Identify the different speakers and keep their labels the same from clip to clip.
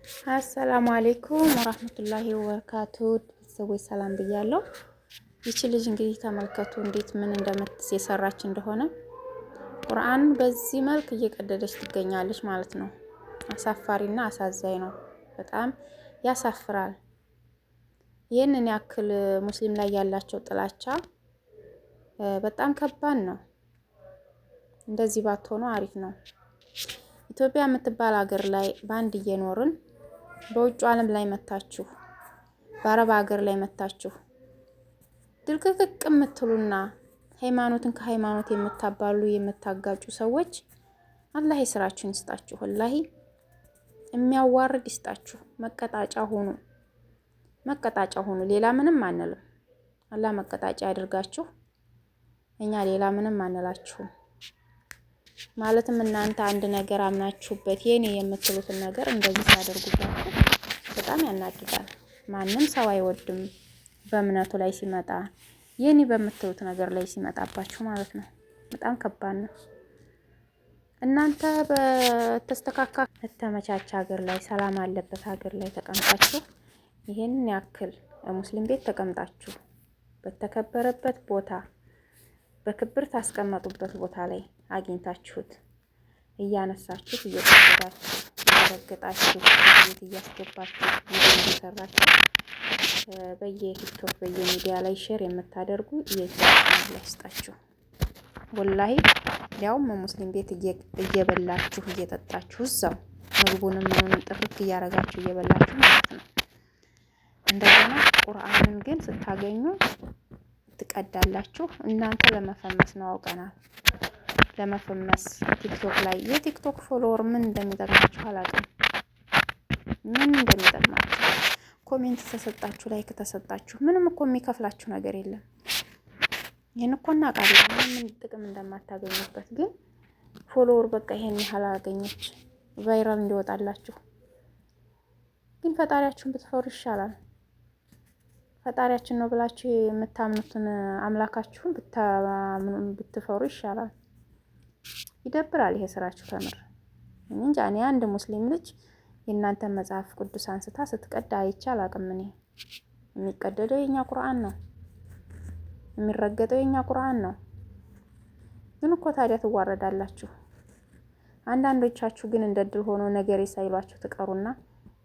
Speaker 1: አሰላሙ አሌይኩም ወራህመቱላሂ ወበረካቱ። ቤተሰቦች ሰላም ብያለሁ። ይቺ ልጅ እንግዲህ ተመልከቱ እንዴት ምን የሰራች እንደሆነ ቁርአን በዚህ መልክ እየቀደደች ትገኛለች ማለት ነው። አሳፋሪና አሳዛኝ ነው። በጣም ያሳፍራል። ይህንን ያክል ሙስሊም ላይ ያላቸው ጥላቻ በጣም ከባድ ነው። እንደዚህ ባትሆኑ አሪፍ ነው። ኢትዮጵያ የምትባል ሀገር ላይ በአንድ እየኖርን በውጭ ዓለም ላይ መታችሁ በአረብ ሀገር ላይ መታችሁ ድልቅቅቅ የምትሉና ሃይማኖትን ከሃይማኖት የምታባሉ የምታጋጩ ሰዎች አላህ የስራችሁን ይስጣችሁ። ወላሂ የሚያዋርድ ይስጣችሁ። መቀጣጫ ሆኑ። ሌላ ምንም አንልም። አላህ መቀጣጫ ያድርጋችሁ። እኛ ሌላ ምንም አንላችሁም። ማለትም እናንተ አንድ ነገር አምናችሁበት የኔ የምትሉትን ነገር እንደዚህ ሲያደርጉባችሁ በጣም ያናድዳል። ማንም ሰው አይወድም በእምነቱ ላይ ሲመጣ የኔ በምትሉት ነገር ላይ ሲመጣባችሁ ማለት ነው። በጣም ከባድ ነው። እናንተ በተመቻቸ ሀገር ላይ ሰላም አለበት ሀገር ላይ ተቀምጣችሁ ይሄንን ያክል ሙስሊም ቤት ተቀምጣችሁ በተከበረበት ቦታ በክብር ታስቀመጡበት ቦታ ላይ አግኝታችሁት እያነሳችሁ እየቀደዳችሁ እየረገጣችሁ ቤት እያስገባችሁ እየሰራችሁ በየቲክቶክ በየሚዲያ ላይ ሼር የምታደርጉ እየዛችሁ ያስጣችሁ። ወላሂ ያውም ሙስሊም ቤት እየበላችሁ እየጠጣችሁ እዛው ምግቡንም ምኑንም ጥርት እያረጋችሁ እየበላችሁ ማለት ነው። እንደገና ቁርአንን ግን ስታገኙ ትቀዳላችሁ። እናንተ ለመፈመስ ነው አውቀናል። ለመፈመስ ቲክቶክ ላይ የቲክቶክ ፎሎወር ምን እንደሚጠቅማችሁ አላውቅም። ምን እንደሚጠቅማችሁ ኮሜንት ተሰጣችሁ፣ ላይክ ተሰጣችሁ ምንም እኮ የሚከፍላችሁ ነገር የለም። ይሄን እኮ እናውቃለን ምን ጥቅም እንደማታገኙበት። ግን ፎሎወር በቃ ይሄን ያህል አገኘች ቫይራል እንዲወጣላችሁ። ግን ፈጣሪያችሁን ብትፈሩ ይሻላል። ፈጣሪያችን ነው ብላችሁ የምታምኑትን አምላካችሁን ብትፈሩ ይሻላል። ይደብራል ይሄ ስራችሁ ከምር። እንጃ እኔ አንድ ሙስሊም ልጅ የእናንተን መጽሐፍ ቅዱስ አንስታ ስትቀዳ አይቼ አላውቅም። እኔ የሚቀደደው የኛ ቁርአን ነው፣ የሚረገጠው የኛ ቁርአን ነው። ግን እኮ ታዲያ ትዋረዳላችሁ። አንዳንዶቻችሁ ግን እንደ ድል ሆኖ ነገር ሳይሏችሁ ትቀሩና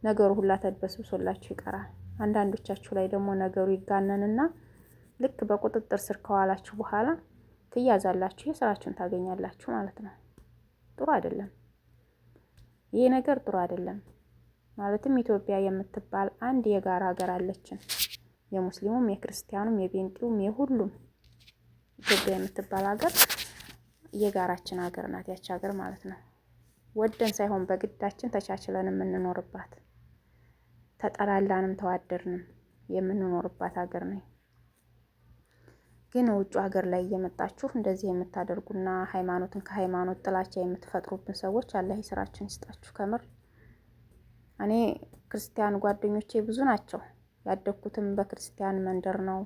Speaker 1: ነገሩ ሁላ ተድበስብሶላችሁ ይቀራል። አንዳንዶቻችሁ ላይ ደግሞ ነገሩ ይጋነንና ልክ በቁጥጥር ስር ከዋላችሁ በኋላ ትያዛላችሁ፣ የስራችሁን ታገኛላችሁ ማለት ነው። ጥሩ አይደለም ይሄ ነገር፣ ጥሩ አይደለም። ማለትም ኢትዮጵያ የምትባል አንድ የጋራ ሀገር አለችን። የሙስሊሙም የክርስቲያኑም የቤንጤውም የሁሉም ኢትዮጵያ የምትባል ሀገር የጋራችን ሀገር ናት። ያች ሀገር ማለት ነው ወደን ሳይሆን በግዳችን ተቻችለን የምንኖርባት፣ ተጠላላንም ተዋደርንም የምንኖርባት ሀገር ነኝ። ግን ውጭ ሀገር ላይ እየመጣችሁ እንደዚህ የምታደርጉና ሃይማኖትን ከሃይማኖት ጥላቻ የምትፈጥሩብን ሰዎች አላህ ስራችን ይስጣችሁ። ከምር እኔ ክርስቲያን ጓደኞቼ ብዙ ናቸው። ያደግኩትም በክርስቲያን መንደር ነው።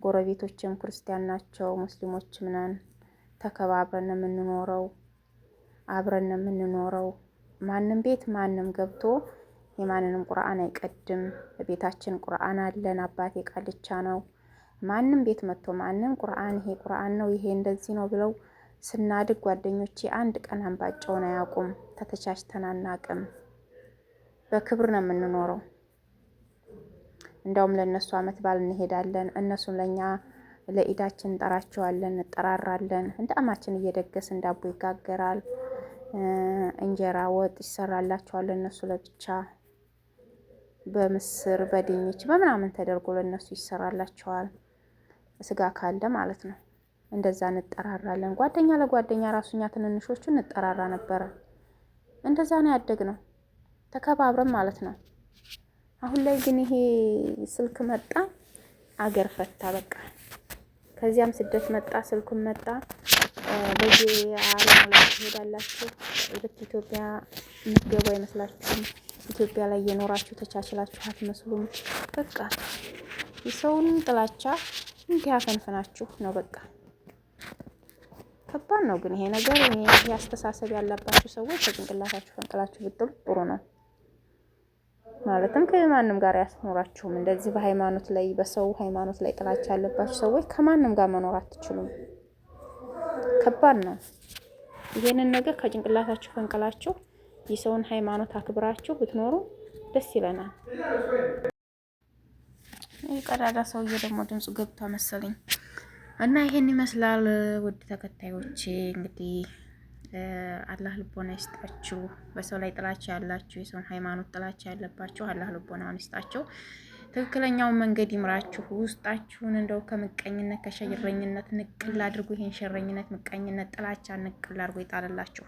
Speaker 1: ጎረቤቶችም ክርስቲያን ናቸው፣ ሙስሊሞችም ነን። ተከባብረን የምንኖረው አብረን የምንኖረው። ማንም ቤት ማንም ገብቶ የማንንም ቁርአን አይቀድም። በቤታችን ቁርአን አለን። አባቴ ቃልቻ ነው። ማንም ቤት መጥቶ ማንም ቁርአን ይሄ ቁርአን ነው ይሄ እንደዚህ ነው ብለው ስናድግ ጓደኞቼ አንድ ቀን አንባጨውን አያውቁም። ተተቻችተን አናውቅም። በክብር ነው የምንኖረው። እንደውም ለነሱ አመት ባል እንሄዳለን፣ እነሱም ለኛ ለኢዳችን እንጠራቸዋለን፣ እንጠራራለን። እንደ አማችን እየደገስን ዳቦ ይጋገራል፣ እንጀራ ወጥ ይሰራላቸዋል። እነሱ ለብቻ በምስር በድንች በምናምን ተደርጎ ለነሱ ይሰራላቸዋል። ስጋ ካለ ማለት ነው። እንደዛ እንጠራራለን። ጓደኛ ለጓደኛ ራሱኛ ትንንሾቹ እንጠራራ ነበረ። እንደዛ ነው ያደግነው ተከባብረን ማለት ነው። አሁን ላይ ግን ይሄ ስልክ መጣ፣ አገር ፈታ በቃ። ከዚያም ስደት መጣ፣ ስልኩን መጣ። በየዓለሙ ላይ ትሄዳላችሁ። ኢትዮጵያ የምትገቡ አይመስላችሁም። ኢትዮጵያ ላይ የኖራችሁ ተቻችላችሁ አትመስሉም። በቃ የሰውን ጥላቻ እንዲህ አፈንፍናችሁ ነው በቃ። ከባድ ነው ግን ይሄ ነገር። ይሄ አስተሳሰብ ያለባችሁ ሰዎች ከጭንቅላታችሁ ፈንቅላችሁ ብትጥሉ ጥሩ ነው። ማለትም ከማንም ጋር አያስኖራችሁም። እንደዚህ በሃይማኖት ላይ በሰው ሃይማኖት ላይ ጥላቻ ያለባችሁ ሰዎች ከማንም ጋር መኖር አትችሉም። ከባድ ነው። ይሄንን ነገር ከጭንቅላታችሁ ፈንቅላችሁ የሰውን ሃይማኖት አክብራችሁ ብትኖሩ ደስ ይለናል። ይህ ቀዳዳ ሰውዬ ደግሞ ድምፁ ገብቷ መሰለኝ እና ይሄን ይመስላል። ውድ ተከታዮቼ እንግዲህ አላህ ልቦና ይስጣችሁ። በሰው ላይ ጥላቻ ያላችሁ የሰውን ሃይማኖት ጥላቻ ያለባችሁ አላህ ልቦናውን ይስጣችሁ። ትክክለኛውን መንገድ ይምራችሁ። ውስጣችሁን እንደው ከምቀኝነት ከሸረኝነት ንቅል አድርጎ ይሄን ሸረኝነት፣ ምቀኝነት፣ ጥላቻ ንቅል አድርጎ ይጣልላችሁ።